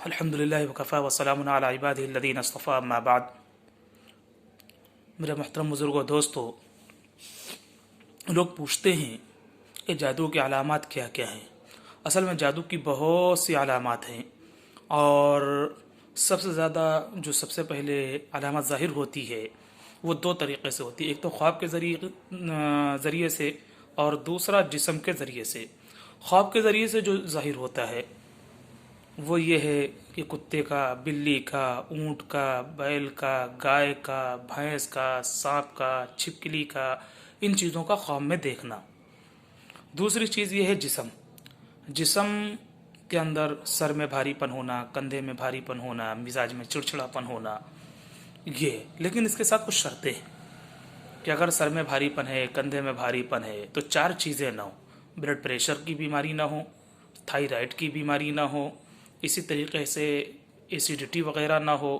अल्हम्दुलिल्लाहि वकफ़ा वस्सलामुन अला इबादिहिल्लज़ीना इस्तफ़ा अम्मा बाद। मेरे मोहतरम बुज़ुर्गों दोस्तों, लोग पूछते हैं कि जादू की अलामात क्या क्या हैं। असल में जादू की बहुत सी अलामात हैं और सबसे ज़्यादा जो सबसे पहले अलामत ज़ाहिर होती है वो दो तरीक़े से होती है। एक तो ख्वाब के ज़रिए से और दूसरा जिस्म के ज़रिए से। ख्वाब के ज़रिए से जो ज़ाहिर होता है वो ये है कि कुत्ते का, बिल्ली का, ऊँट का, बैल का, गाय का, भैंस का, सांप का, छिपकली का, इन चीज़ों का ख्वाब में देखना। दूसरी चीज़ ये है जिस्म। जिस्म के अंदर सर में भारीपन होना, कंधे में भारीपन होना, मिजाज में चिड़चिड़ापन होना, ये। लेकिन इसके साथ कुछ शर्तें हैं कि अगर सर में भारीपन है, कंधे में भारीपन है, तो चार चीज़ें ना हो। ब्लड प्रेशर की बीमारी ना हो, थायराइड की बीमारी ना हो, इसी तरीके से एसिडिटी वगैरह ना हो।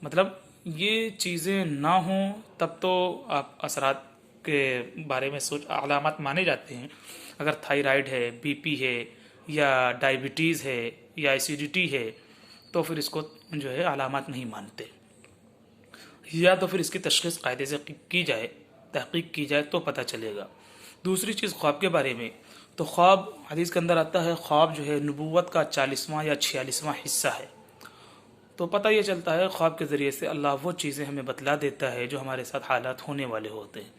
मतलब ये चीज़ें ना हो तब तो आप असरात के बारे में सोच अलामत माने जाते हैं। अगर थायराइड है, बीपी है, या डायबिटीज़ है, या एसिडिटी है, तो फिर इसको जो है अलामत नहीं मानते, या तो फिर इसकी तशख़ीस कायदे से की जाए, तहक़ीक़ की जाए तो पता चलेगा। दूसरी चीज़ ख्वाब के बारे में, तो ख्वाब हदीस के अंदर आता है, ख्वाब जो है नबूवत का 40वां या 46वां हिस्सा है। तो पता ये चलता है ख्वाब के ज़रिए से अल्लाह वो चीज़ें हमें बतला देता है जो हमारे साथ हालात होने वाले होते हैं।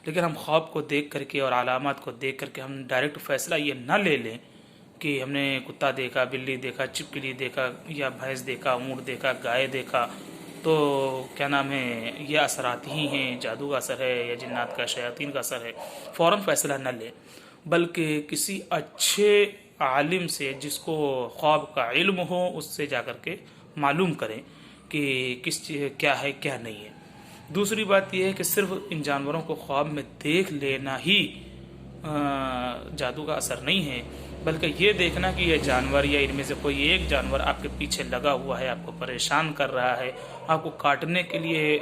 लेकिन हम ख्वाब को देख करके और अलामत को देख करके हम डायरेक्ट फ़ैसला ये ना ले लें कि हमने कुत्ता देखा, बिल्ली देखा, छिपकली देखा, या भैंस देखा, ऊँट देखा, गाय देखा, तो क्या नाम है, ये असरात ही हैं, जादू का असर है या जिन्नात का, शयातीन का असर है। फ़ौरन फ़ैसला न लें, बल्कि किसी अच्छे आलिम से जिसको ख्वाब का इल्म हो उससे जा कर के मालूम करें कि किस चीज़ क्या है क्या नहीं है। दूसरी बात यह है कि सिर्फ इन जानवरों को ख्वाब में देख लेना ही जादू का असर नहीं है, बल्कि ये देखना कि यह जानवर या इनमें से कोई एक जानवर आपके पीछे लगा हुआ है, आपको परेशान कर रहा है, आपको काटने के लिए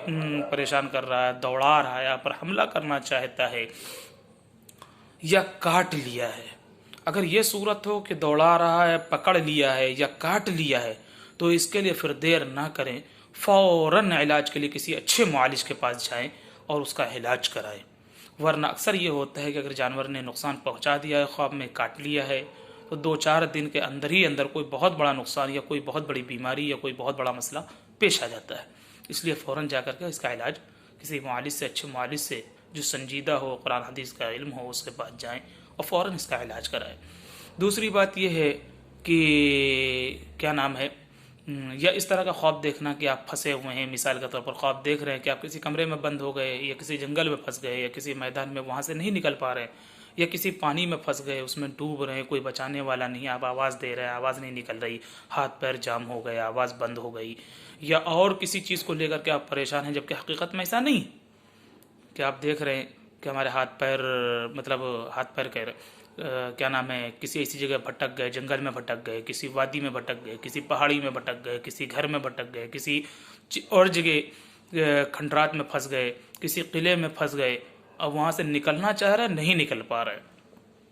परेशान कर रहा है, दौड़ा रहा है, आप पर हमला करना चाहता है या काट लिया है। अगर ये सूरत हो कि दौड़ा रहा है, पकड़ लिया है या काट लिया है, तो इसके लिए फिर देर ना करें, फ़ौरन इलाज के लिए किसी अच्छे मुआलिज के पास जाएं और उसका इलाज कराएं। वरना अक्सर ये होता है कि अगर जानवर ने नुकसान पहुंचा दिया है, ख्वाब में काट लिया है, तो 2-4 दिन के अंदर ही अंदर कोई बहुत बड़ा नुकसान या कोई बहुत बड़ी बीमारी या कोई बहुत बड़ा मसला पेश आ जाता है। इसलिए फ़ौरन जा कर के इसका इलाज किसी मुआलिज से, अच्छे मुआलिज से जो संजीदा हो, कुरान हदीस का इल्म हो, उसके पास जाएं और फ़ौरन इसका इलाज कराएं। दूसरी बात यह है कि क्या नाम है, या इस तरह का ख्वाब देखना कि आप फंसे हुए हैं, मिसाल के तौर पर ख्वाब देख रहे हैं कि आप किसी कमरे में बंद हो गए, या किसी जंगल में फंस गए, या किसी मैदान में वहाँ से नहीं निकल पा रहे हैं, या किसी पानी में फंस गए, उसमें डूब रहे हैं, कोई बचाने वाला नहीं, आप आवाज़ दे रहे हैं, आवाज़ नहीं निकल रही, हाथ पैर जाम हो गए, आवाज़ बंद हो गई, या और किसी चीज़ को लेकर के आप परेशान हैं, जबकि हकीकत में ऐसा नहीं कि आप देख रहे हैं कि हमारे हाथ पैर, मतलब हाथ पैर कह रहे क्या नाम है, किसी ऐसी जगह भटक गए, जंगल में भटक गए, किसी वादी में भटक गए, किसी पहाड़ी में भटक गए, किसी घर में भटक गए, किसी और जगह खंडरात में फंस गए, किसी किले में फंस गए, अब वहाँ से निकलना चाह रहे, नहीं निकल पा रहे,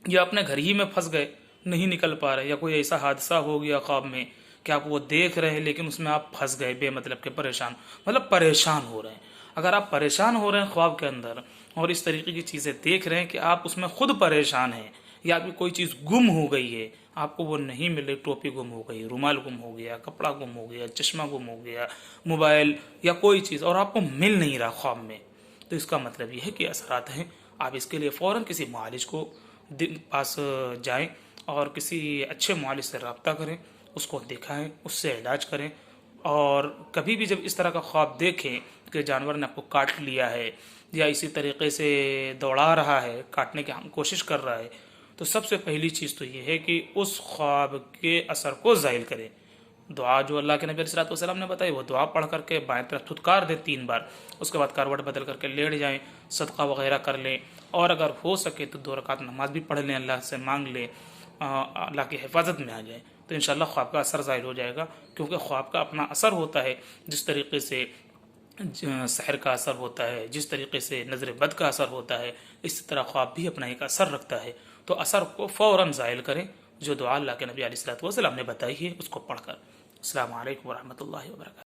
या अपने घर ही में फंस गए, नहीं निकल पा रहे, या कोई ऐसा हादसा हो गया ख्वाब में कि आप वो देख रहे हैं लेकिन उसमें आप फंस गए बेमतलब के परेशान, मतलब परेशान हो रहे हैं। अगर आप परेशान हो रहे हैं ख्वाब के अंदर और इस तरीके की चीज़ें देख रहे हैं कि आप उसमें खुद परेशान हैं, या आपकी कोई चीज़ गुम हो गई है, आपको वो नहीं मिले, टोपी गुम हो गई, रुमाल गुम हो गया, कपड़ा गुम हो गया, चश्मा गुम हो गया, मोबाइल या कोई चीज़, और आपको मिल नहीं रहा ख्वाब में, तो इसका मतलब ये है कि असरात हैं। आप इसके लिए फ़ौरन किसी मुआलिज को पास जाएं और किसी अच्छे मुआलिज से रब्ता करें, उसको दिखाएं, उससे इलाज करें। और कभी भी जब इस तरह का ख्वाब देखें कि जानवर ने आपको काट लिया है या इसी तरीके से दौड़ा रहा है, काटने की कोशिश कर रहा है, तो सबसे पहली चीज़ तो ये है कि उस ख्वाब के असर को ज़ाहिल करें। दुआ जो अल्लाह के नबी अलैहि सल्लम ने बताई, वो दुआ पढ़ करके बाएं तरफ थुतकार दे 3 बार, उसके बाद करवट बदल करके लेट जाएं, सदका वगैरह कर लें, और अगर हो सके तो 2 रकात नमाज भी पढ़ लें, अल्लाह से मांग लें, अल्लाह की हिफाजत में आ जाए, तो इंशाअल्लाह ख्वाब का असर ज़ाहिर हो जाएगा। क्योंकि ख्वाब का अपना असर होता है, जिस तरीके से सहर का असर होता है, जिस तरीके से नज़र बद का असर होता है, इसी तरह ख्वाब भी अपना एक असर रखता है। तो असर को फ़ौरन ज़ाहिर करें, जो दुआ अल्लाह के नबी अलैहि सल्लल्लाहु अलैहि वसल्लम ने बताई है उसको पढ़कर। अस्सलामु अलैकुम वरहमतुल्लाहि वबरकातुहू।